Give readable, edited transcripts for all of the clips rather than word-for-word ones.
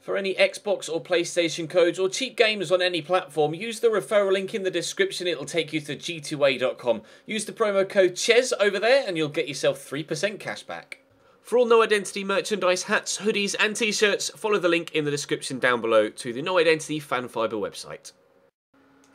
For any Xbox or PlayStation codes or cheap games on any platform, use the referral link in the description. It'll take you to g2a.com. Use the promo code CHES over there and you'll get yourself 3% cash back. For all No Identity merchandise, hats, hoodies and t-shirts, follow the link in the description down below to the No Identity Fan Fibre website.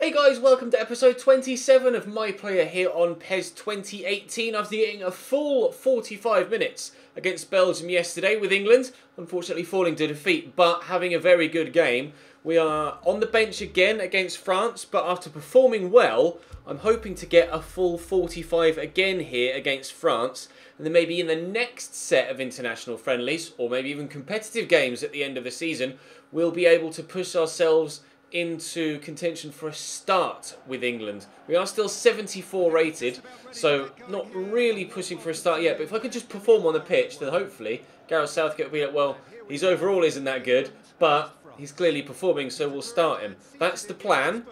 Hey guys, welcome to episode 27 of My Player here on PES 2018 after getting a full 45 minutes against Belgium yesterday with England, unfortunately falling to defeat, but having a very good game. We are on the bench again against France, but after performing well, I'm hoping to get a full 45 again here against France, and then maybe in the next set of international friendlies, or maybe even competitive games at the end of the season, we'll be able to push ourselves into contention for a start with England. We are still 74 rated, so not really pushing for a start yet, but if I could just perform on the pitch, then hopefully Gareth Southgate will be like, well, his overall isn't that good, but he's clearly performing, so we'll start him. That's the plan.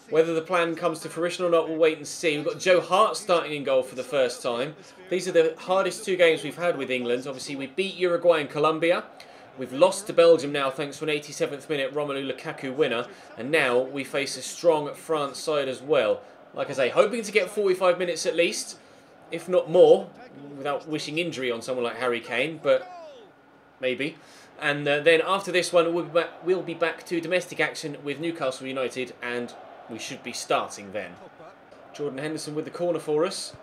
Whether the plan comes to fruition or not, we'll wait and see. We've got Joe Hart starting in goal for the first time. These are the hardest two games we've had with England. Obviously, we beat Uruguay and Colombia. We've lost to Belgium now thanks to an 87th minute Romelu Lukaku winner. And now we face a strong France side as well. Like I say, hoping to get 45 minutes at least, if not more, without wishing injury on someone like Harry Kane, but maybe. And then after this one, we'll be back to domestic action with Newcastle United, and we should be starting then. Jordan Henderson with the corner for us.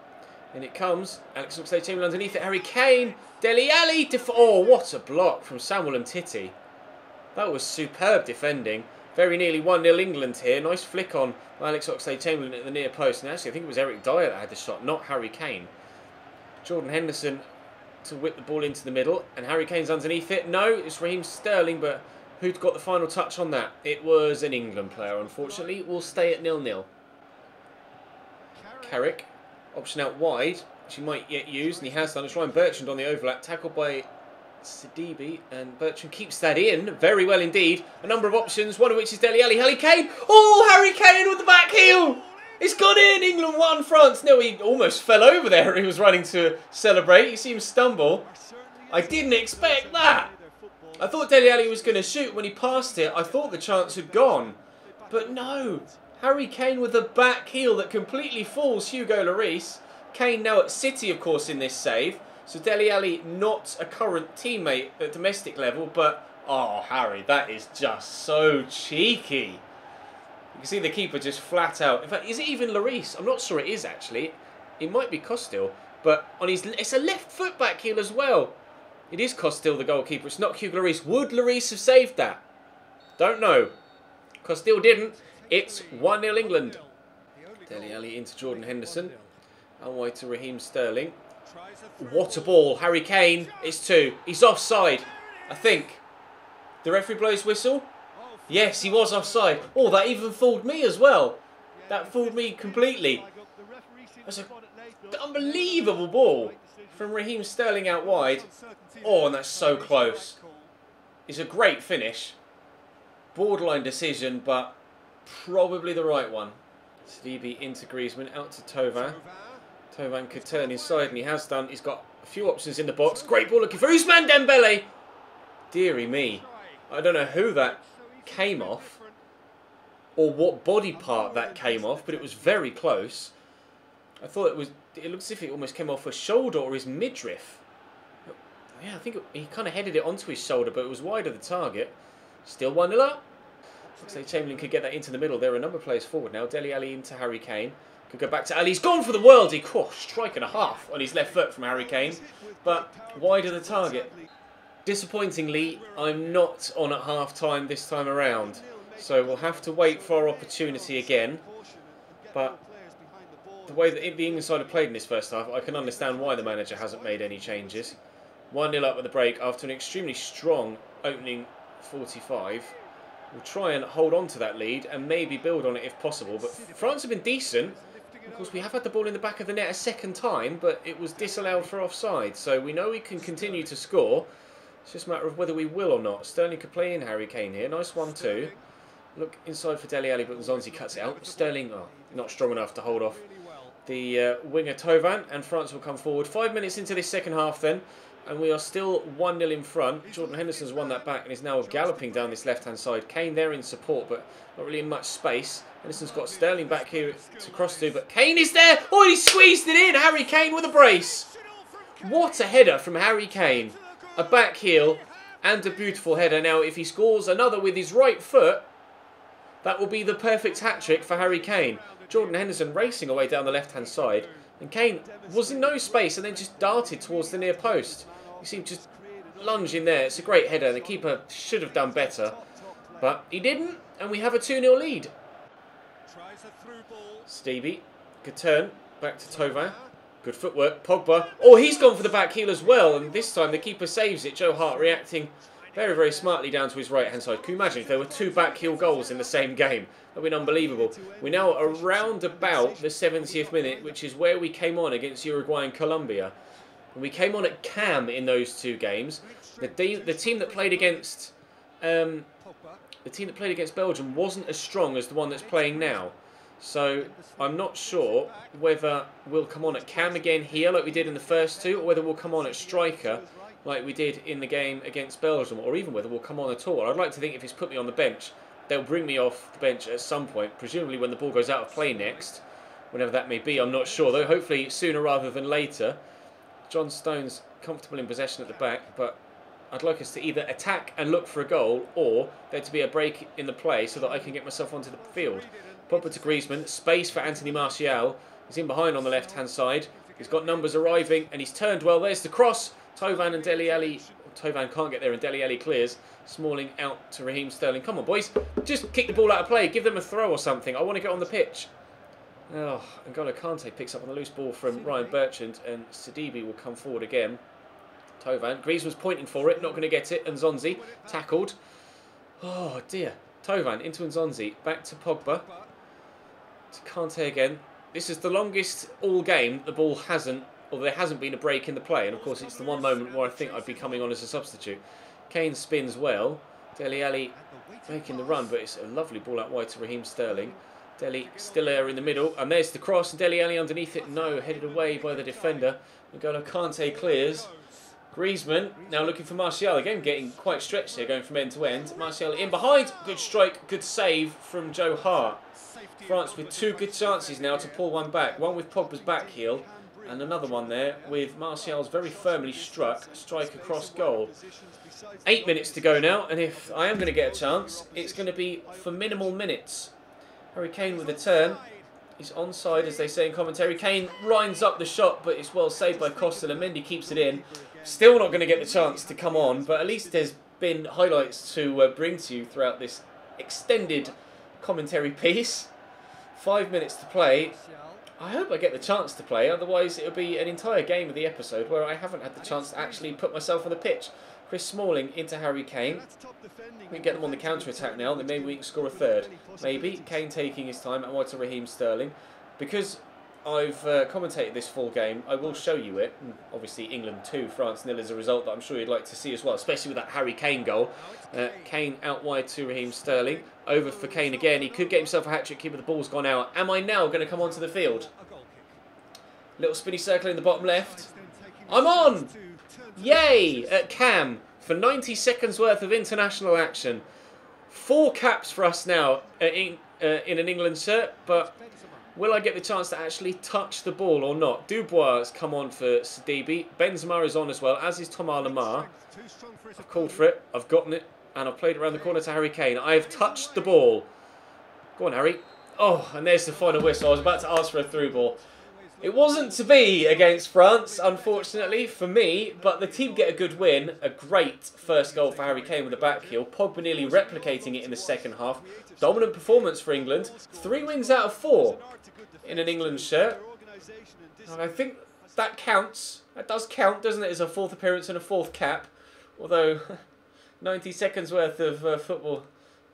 In it comes. Alex Oxlade-Chamberlain underneath it. Harry Kane. Dele Alli. Oh, what a block from Samuel Umtiti. That was superb defending. Very nearly 1-0 England here. Nice flick on by Alex Oxlade-Chamberlain at the near post. And actually, I think it was Eric Dyer that had the shot, not Harry Kane. Jordan Henderson to whip the ball into the middle. And Harry Kane's underneath it. No, it's Raheem Sterling, but who'd got the final touch on that? It was an England player, unfortunately. We'll stay at 0-0. Carrick. Option out wide, which he might yet use, and he has done. It's Ryan Bertrand on the overlap, tackled by Sidibe, and Bertrand keeps that in very well indeed. A number of options, one of which is Dele Alli. Harry Kane! Oh, Harry Kane with the back heel! It's gone in! England won, France. No, he almost fell over there. He was running to celebrate. You see him stumble. I didn't expect that. I thought Dele Alli was going to shoot when he passed it. I thought the chance had gone. But no. Harry Kane with the back heel that completely fools Hugo Lloris. Kane now at City, of course, in this save. So Dele Alli not a current teammate at domestic level, but oh, Harry, that is just so cheeky. You can see the keeper just flat out. In fact, is it even Lloris? I'm not sure it is actually. It might be Costil, but on his it's a left foot back heel as well. It is Costil, the goalkeeper. It's not Hugo Lloris. Would Lloris have saved that? Don't know. Costil didn't. It's 1-0 England. Dele Alli into Jordan Henderson. Away to Raheem Sterling. What a ball. Harry Kane. It's 2. He's offside, I think. The referee blows whistle. Yes, he was offside. Oh, that even fooled me as well. That fooled me completely. That's an unbelievable ball from Raheem Sterling out wide. Oh, and that's so close. It's a great finish. Borderline decision, but probably the right one. Sidibe into Griezmann, out to Thauvin. Thauvin could turn inside, and he has done. He's got a few options in the box. Great ball looking for Ousmane Dembele. Deary me. I don't know who that came off, or what body part that came off, but it was very close. I thought it looked as if it almost came off his shoulder or his midriff. Yeah, I think he kind of headed it onto his shoulder, but it was wide of the target. Still 1-0 up. Looks like Chamberlain could get that into the middle. There are a number of players forward now. Dele Alli into Harry Kane. Could go back to Ali. He's gone for the worldie. Strike and a half on his left foot from Harry Kane. But wide of the target. Disappointingly, I'm not on at half-time this time around. So we'll have to wait for our opportunity again. But the way that the England side have played in this first half, I can understand why the manager hasn't made any changes. 1-0 up at the break after an extremely strong opening 45. We'll try and hold on to that lead and maybe build on it if possible. But France have been decent. Of course, we have had the ball in the back of the net a second time, but it was disallowed for offside. So we know we can continue to score. It's just a matter of whether we will or not. Sterling could play in Harry Kane here. Nice 1-2. Look inside for Dele Alli, but Nzonzi cuts it out. Sterling, not strong enough to hold off the winger Thauvin, and France will come forward. 5 minutes into this second half then. And we are still 1-0 in front. Jordan Henderson's won that back and is now galloping down this left-hand side. Kane there in support, but not really in much space. Henderson's got Sterling back here to cross to, but Kane is there. Oh, he squeezed it in. Harry Kane with a brace. What a header from Harry Kane. A back heel and a beautiful header. Now, if he scores another with his right foot, that will be the perfect hat-trick for Harry Kane. Jordan Henderson racing away down the left-hand side. And Kane was in no space and then just darted towards the near post. You see him just lunge in there. It's a great header. The keeper should have done better. But he didn't. And we have a 2-0 lead. Stevie. Good turn. Back to Tovin. Good footwork. Pogba. Oh, he's gone for the back heel as well. And this time the keeper saves it. Joe Hart reacting very, very smartly down to his right-hand side. Can you imagine if there were 2 back heel goals in the same game? That would be unbelievable. We're now around about the 70th minute, which is where we came on against Uruguay and Colombia. And we came on at Cam in those 2 games. The team that played against Belgium wasn't as strong as the one that's playing now. So I'm not sure whether we'll come on at Cam again here like we did in the first 2, or whether we'll come on at striker like we did in the game against Belgium, or even whether we'll come on at all. I'd like to think if it's put me on the bench, they'll bring me off the bench at some point, presumably when the ball goes out of play next, whenever that may be. I'm not sure, though. Hopefully sooner rather than later. John Stones comfortable in possession at the back, but I'd like us to either attack and look for a goal, or there to be a break in the play so that I can get myself onto the field. Pogba to Griezmann, space for Anthony Martial. He's in behind on the left-hand side. He's got numbers arriving, and he's turned well. There's the cross. Tovin and Dele Alli. Tovin can't get there, and Dele Alli clears. Smalling out to Raheem Sterling. Come on, boys. Just kick the ball out of play. Give them a throw or something. I want to get on the pitch. Oh, N'Golo Kante picks up on the loose ball from Ryan Bertrand, and Sidibe will come forward again. Tovin. Griezmann's pointing for it. Not going to get it. And Nzonzi tackled. Oh, dear. Tovin into Nzonzi. Back to Pogba. To Kante again. This is the longest all game the ball hasn't, or there hasn't been a break in the play. And, of course, it's the one moment where I think I'd be coming on as a substitute. Kane spins well. Dele Alli making the run, but it's a lovely ball out wide to Raheem Sterling. Dele still there in the middle, and there's the cross, and Dele Alli underneath it. No, headed away by the defender. N'Golo Kante clears. Griezmann now looking for Martial. Again, getting quite stretched here, going from end to end. Martial in behind. Good strike, good save from Joe Hart. France with 2 good chances now to pull one back. One with Pogba's back heel, and another one there with Martial's very firmly struck strike across goal. 8 minutes to go now, and if I am going to get a chance, it's going to be for minimal minutes. Harry Kane with a turn. He's onside, as they say in commentary. Kane lines up the shot, but it's well saved by Costa. And Mendy keeps it in. Still not going to get the chance to come on, but at least there's been highlights to bring to you throughout this extended commentary piece. 5 minutes to play. I hope I get the chance to play, otherwise it'll be an entire game of the episode where I haven't had the chance to actually put myself on the pitch. Chris Smalling into Harry Kane. We can get them on the counter-attack now, then maybe we can score a third. Maybe. Kane taking his time, and wide to Raheem Sterling. Because I've commentated this full game, I will show you it. Obviously England 2, France 0 is a result that I'm sure you'd like to see as well, especially with that Harry Kane goal. Kane out wide to Raheem Sterling. Over for Kane again. He could get himself a hat-trick here, but the ball's gone out. Am I now going to come onto the field? Little spinny circle in the bottom left. I'm on! Yay! At Cam for 90 seconds worth of international action. 4 caps for us now in an England shirt, but will I get the chance to actually touch the ball or not? Dubois has come on for Sidibe. Benzema is on as well, as is Thomas Lemar. I've called for it. I've gotten it. And I've played it around the corner to Harry Kane. I have touched the ball. Go on, Harry. Oh, and there's the final whistle. I was about to ask for a through ball. It wasn't to be against France, unfortunately, for me, but the team get a good win. A great first goal for Harry Kane with a back heel. Pogba nearly replicating it in the second half. Dominant performance for England. 3 wins out of 4 in an England shirt. And I think that counts. That does count, doesn't it, as a 4th appearance and a 4th cap. Although 90 seconds worth of football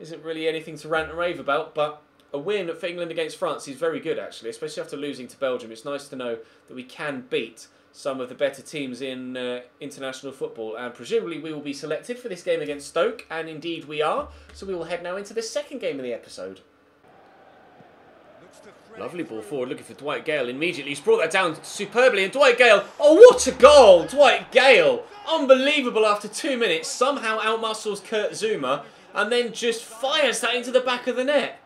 isn't really anything to rant and rave about, but a win for England against France is very good, actually, especially after losing to Belgium. It's nice to know that we can beat some of the better teams in international football, and presumably we will be selected for this game against Stoke, and indeed we are. So we will head now into the second game of the episode. Lovely ball forward, looking for Dwight Gale immediately. He's brought that down superbly, and Dwight Gale, oh what a goal! Dwight Gale, unbelievable after 2 minutes, somehow outmuscles Kurt Zouma, and then just fires that into the back of the net.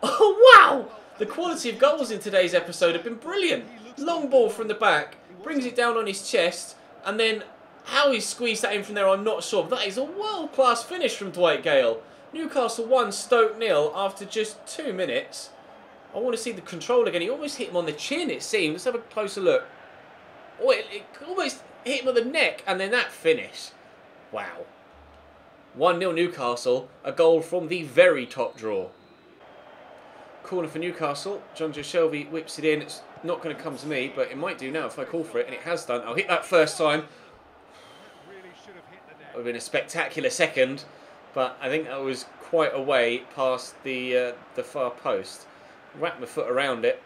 Oh wow! The quality of goals in today's episode have been brilliant. Long ball from the back, brings it down on his chest, and then how he squeezed that in from there, I'm not sure. But that is a world-class finish from Dwight Gale. Newcastle 1, Stoke 0 after just 2 minutes. I want to see the control again. He almost hit him on the chin, it seems. Let's have a closer look. Oh, it almost hit him on the neck, and then that finish. Wow. 1-0 Newcastle, a goal from the very top drawer. Corner for Newcastle. Jonjo Shelvey whips it in. It's not going to come to me, but it might do now if I call for it, and it has done. I'll hit that first time. It would have been a spectacular second, but I think that was quite a way past the far post. Wrapped my foot around it.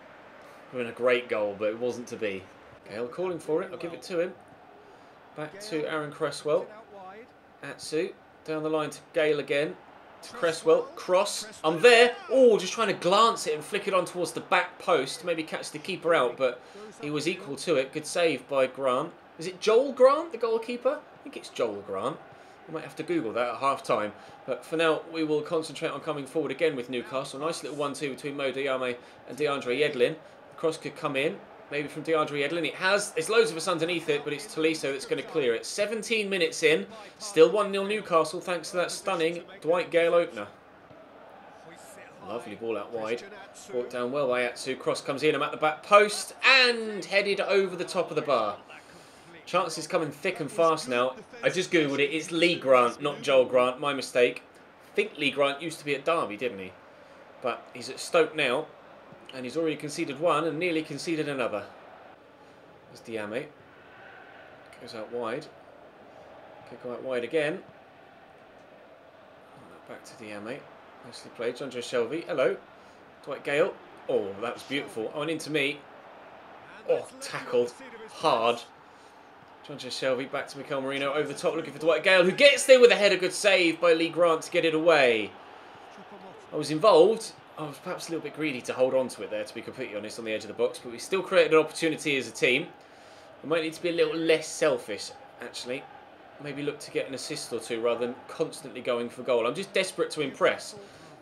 Would have been a great goal, but it wasn't to be. Gale calling for it. I'll give it to him. Back to Aaron Cresswell. Atsu. Down the line to Gale again. To Cresswell. Cross. I'm there. Oh, just trying to glance it and flick it on towards the back post. Maybe catch the keeper out, but he was equal to it. Good save by Grant. Is it Joel Grant, the goalkeeper? I think it's Joel Grant. I might have to Google that at half-time. But for now, we will concentrate on coming forward again with Newcastle. Nice little 1-2 between Mo Diame and DeAndre Yedlin. The cross could come in, maybe from DeAndre Yedlin. It has. There's loads of us underneath it, but it's Tolisso that's going to clear it. 17 minutes in. Still 1-0 Newcastle, thanks to that stunning Dwight Gale opener. Lovely ball out wide. Brought down well by Atsu. Cross comes in. I'm at the back post and headed over the top of the bar. Chances coming thick and fast now. I just googled it. It's Lee Grant, not Joel Grant. My mistake. I think Lee Grant used to be at Derby, didn't he? But he's at Stoke now. And he's already conceded one and nearly conceded another. There's Diame. Goes out wide. Could go out wide again. Back to Diame. Nicely played. Jonjo Shelvey. Hello. Dwight Gale. Oh, that was beautiful. On into me. Oh, tackled. Hard. Jonjo Shelvey back to Mikel Merino over the top looking for Dwight Gale, who gets there with a header. Good save by Lee Grant to get it away. I was involved. I was perhaps a little bit greedy to hold on to it there, to be completely honest, on the edge of the box, but we still created an opportunity as a team. We might need to be a little less selfish, actually. Maybe look to get an assist or two rather than constantly going for goal. I'm just desperate to impress,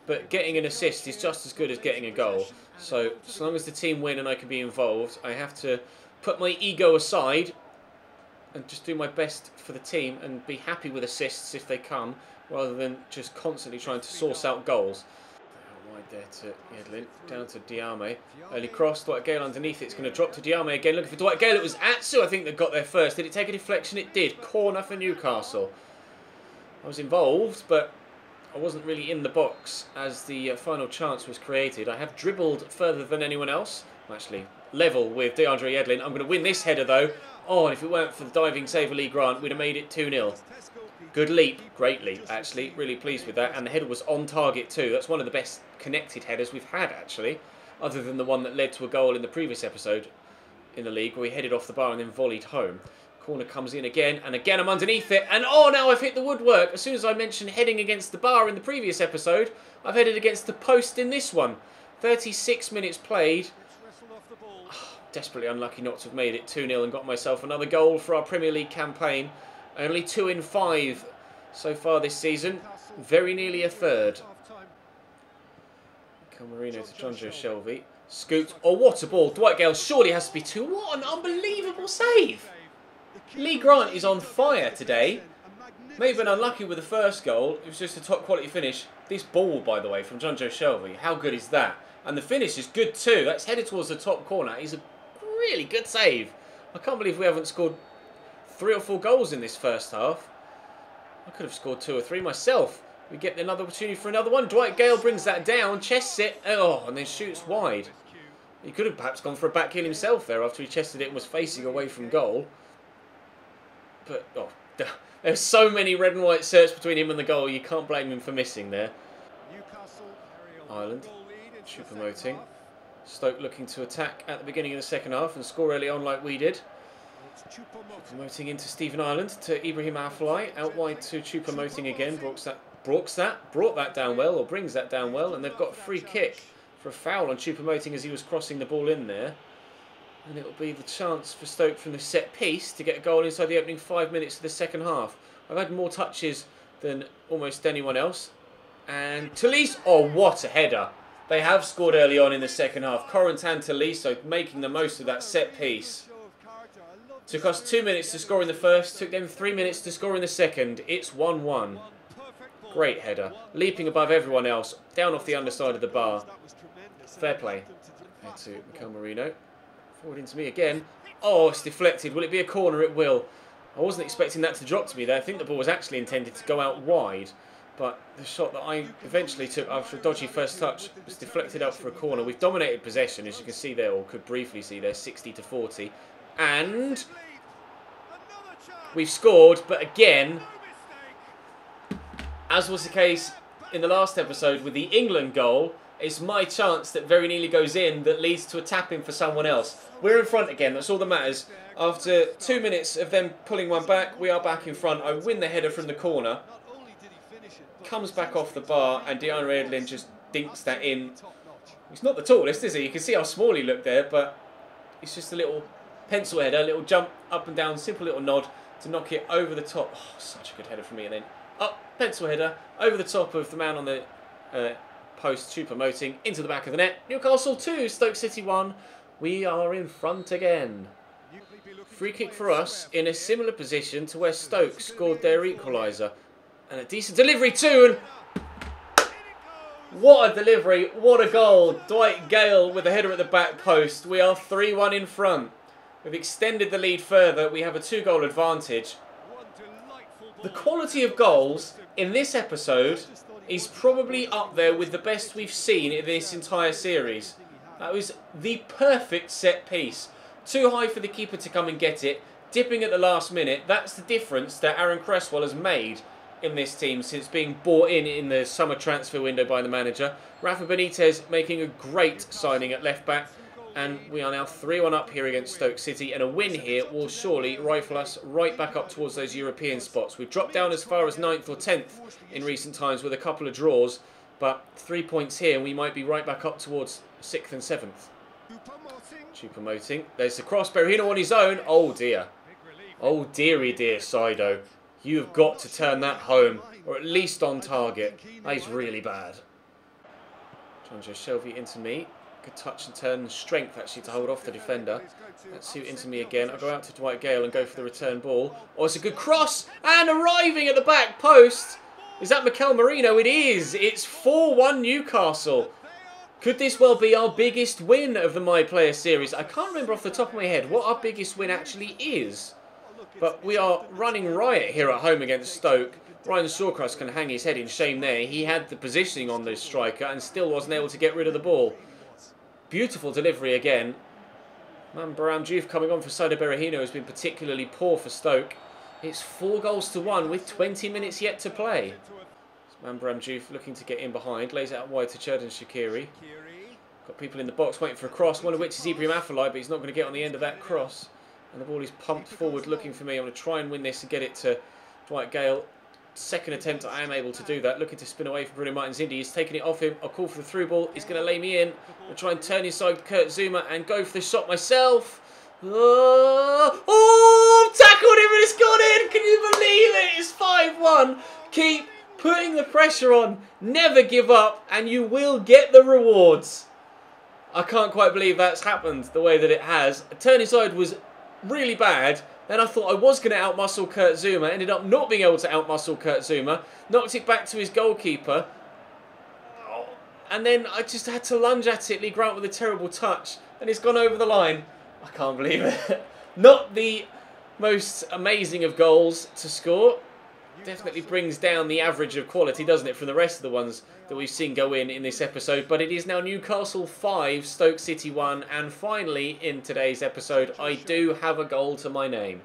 but getting an assist is just as good as getting a goal. So long as the team win and I can be involved, I have to put my ego aside and just do my best for the team and be happy with assists if they come, rather than just constantly trying to source out goals. Wide there to Yedlin, down to Diame. Early cross, Dwight Gale underneath it. It's going to drop to Diame again, looking for Dwight Gale. It was Atsu, I think, that got there first. Did it take a deflection? It did. Corner for Newcastle. I was involved, but I wasn't really in the box as the final chance was created. I have dribbled further than anyone else. I'm actually level with DeAndre Yedlin. I'm going to win this header, though. Oh, and if it weren't for the diving save of Lee Grant, we'd have made it 2-0. Good leap. Great leap, actually. Really pleased with that. And the header was on target, too. That's one of the best connected headers we've had, actually, other than the one that led to a goal in the previous episode in the league, where we headed off the bar and then volleyed home. Corner comes in again, and again I'm underneath it. And, oh, now I've hit the woodwork. As soon as I mentioned heading against the bar in the previous episode, I've headed against the post in this one. 36 minutes played. Desperately unlucky not to have made it 2-0 and got myself another goal for our Premier League campaign. Only 2 in 5 so far this season. Very nearly a third. Marino to Jonjo Shelvey. Scooped. Oh, what a ball. Dwight Gale surely has to be 2. What an unbelievable save. Lee Grant is on fire today. May have been unlucky with the first goal. It was just a top quality finish. This ball, by the way, from Jonjo Shelvey. How good is that? And the finish is good too. That's headed towards the top corner. He's a really good save. I can't believe we haven't scored 3 or 4 goals in this first half. I could have scored 2 or 3 myself. We get another opportunity for another one. Dwight Gale brings that down, chests it, oh, and then shoots wide. He could have perhaps gone for a back heel himself there after he chested it and was facing away from goal. But, oh, there's so many red and white shirts between him and the goal, you can't blame him for missing there. Ireland, promoting. Stoke looking to attack at the beginning of the second half and score early on like we did. Promoting into Stephen Ireland to Ibrahim Afellay. Out wide to Choupo-Moting again. Brought that down well, or brings that down well. And they've got a free kick for a foul on Choupo-Moting as he was crossing the ball in there. And it will be the chance for Stoke from the set piece to get a goal inside the opening 5 minutes of the second half. I've had more touches than almost anyone else. And Tolisso, oh, what a header. They have scored early on in the second half. Corentin Tolisso making the most of that set piece. Took us 2 minutes to score in the first, took them 3 minutes to score in the second. It's 1-1. Great header. Leaping above everyone else, down off the underside of the bar. Fair play. Head to Mikel Merino. Forward into me again. Oh, it's deflected. Will it be a corner? It will. I wasn't expecting that to drop to me there. I think the ball was actually intended to go out wide. But the shot that I eventually took after a dodgy first touch was deflected out for a corner. We've dominated possession, as you can see there, or could briefly see there, 60-40. And we've scored, but again, as was the case in the last episode with the England goal, it's my chance that very nearly goes in that leads to a tap-in for someone else. We're in front again, that's all that matters. After 2 minutes of them pulling one back, we are back in front. I win the header from the corner. Comes back off the bar, and DeAndre Edlin just dinks that in. He's not the tallest, is he? You can see how small he looked there, but it's just a little pencil header, a little jump up and down, simple little nod to knock it over the top. Oh, such a good header for me. And then up, pencil header, over the top of the man on the post, Choupo-Moting, into the back of the net. Newcastle 2, Stoke City 1. We are in front again. Free kick for us in a similar position to where Stoke scored their equaliser. And a decent delivery too. And what a delivery, what a goal. Dwight Gale with a header at the back post. We are 3-1 in front. We've extended the lead further. We have a 2-goal advantage. The quality of goals in this episode is probably up there with the best we've seen in this entire series. That was the perfect set piece. Too high for the keeper to come and get it. Dipping at the last minute. That's the difference that Aaron Cresswell has made in this team since being bought in the summer transfer window by the manager. Rafa Benitez making a great signing at left back, and we are now 3-1 up here against Stoke City, and a win here will surely rifle us right back up towards those European spots. We've dropped down as far as 9th or 10th in recent times with a couple of draws, but 3 points here and we might be right back up towards 6th and 7th. Choupo-Moting, there's the cross, Berahino on his own. Oh dear. Oh dearie dear, Saido. You have got to turn that home, or at least on target. That is really bad. Jonjo Shelvey into me. Good touch and turn and strength actually to hold off the defender. Let's see into me again. I'll go out to Dwight Gale and go for the return ball. Oh, it's a good cross, and arriving at the back post. Is that Mikel Merino? It is. It's 4-1 Newcastle. Could this well be our biggest win of the My Player series? I can't remember off the top of my head what our biggest win actually is. But we are running riot here at home against Stoke. Ryan Shawcross can hang his head in shame there. He had the positioning on the striker and still wasn't able to get rid of the ball. Beautiful delivery again. Mambaram Diouf coming on for Saido Berahino has been particularly poor for Stoke. It's 4-1 with 20 minutes yet to play. Mambaram Diouf looking to get in behind. Lays it out wide to Xherdan Shaqiri. Got people in the box waiting for a cross. One of which is Ibrahim Afellay, but he's not going to get on the end of that cross. And the ball is pumped forward looking for me. I'm going to try and win this and get it to Dwight Gale. Second attempt, I am able to do that. Looking to spin away from Bruno Martins Indy. He's taking it off him. I'll call for the through ball. He's going to lay me in. I'll try and turn inside Kurt Zouma and go for the shot myself. Oh, tackled him and it's gone in. Can you believe it? It's 5-1. Keep putting the pressure on. Never give up and you will get the rewards. I can't quite believe that's happened the way that it has. A turn inside was really bad. Then I thought I was going to outmuscle Kurt Zouma. Ended up not being able to outmuscle Kurt Zouma. Knocked it back to his goalkeeper. And then I just had to lunge at it. Lee Grant with a terrible touch. And it's gone over the line. I can't believe it. Not the most amazing of goals to score. Definitely brings down the average of quality, doesn't it, from the rest of the ones that we've seen go in this episode. But it is now Newcastle 5, Stoke City 1. And finally, in today's episode, I do have a goal to my name.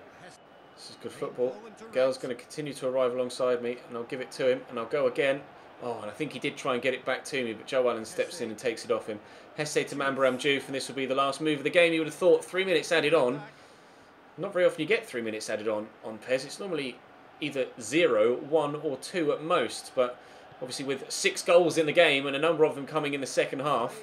This is good football. Gale's going to continue to arrive alongside me. And I'll give it to him. And I'll go again. Oh, and I think he did try and get it back to me. But Joe Allen steps in and takes it off him. Hesse to Mambaram Diouf. And this will be the last move of the game. You would have thought 3 minutes added on. Not very often you get 3 minutes added on PES. It's normally either 0, 1 or 2 at most, but obviously with 6 goals in the game and a number of them coming in the second half,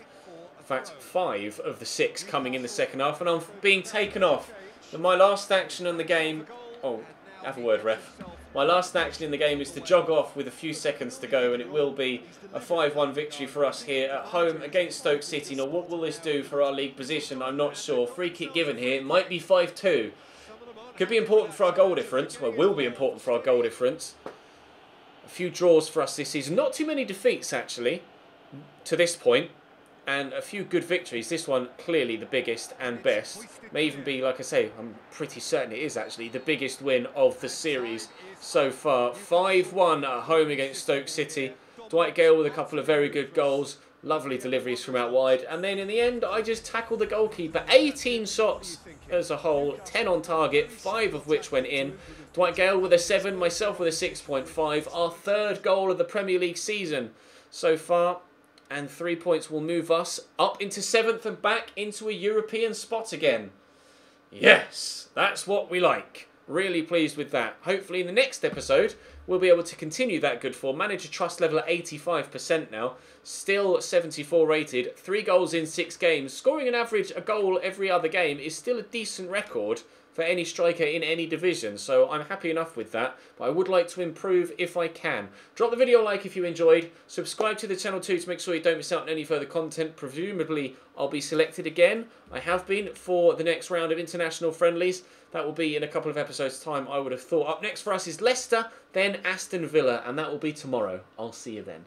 fact 5 of the 6 coming in the second half, and I'm being taken off. And my last action in the game... Oh, have a word, ref. My last action in the game is to jog off with a few seconds to go, and it will be a 5-1 victory for us here at home against Stoke City. Now, what will this do for our league position? I'm not sure. Free kick given here. It might be 5-2. Could be important for our goal difference. Well, will be important for our goal difference. A few draws for us this season. Not too many defeats, actually, to this point. And a few good victories. This one, clearly the biggest and best. May even be, like I say, I'm pretty certain it is actually the biggest win of the series so far. 5-1 at home against Stoke City. Dwight Gale with a couple of very good goals. Lovely deliveries from out wide. And then in the end, I just tackled the goalkeeper. 18 shots as a whole. 10 on target, 5 of which went in. Dwight Gale with a 7, myself with a 6.5. Our third goal of the Premier League season so far. And 3 points will move us up into 7th and back into a European spot again. Yes, that's what we like. Really pleased with that. Hopefully in the next episode, we'll be able to continue that good form. Manager trust level at 85% now. Still 74 rated. 3 goals in 6 games. Scoring an average a goal every other game is still a decent record for any striker in any division, so I'm happy enough with that, but I would like to improve if I can. Drop the video a like if you enjoyed, subscribe to the channel too to make sure you don't miss out on any further content. Presumably I'll be selected again. I have been for the next round of international friendlies. That will be in a couple of episodes time, I would have thought. Up next for us is Leicester, then Aston Villa, and that will be tomorrow. I'll see you then.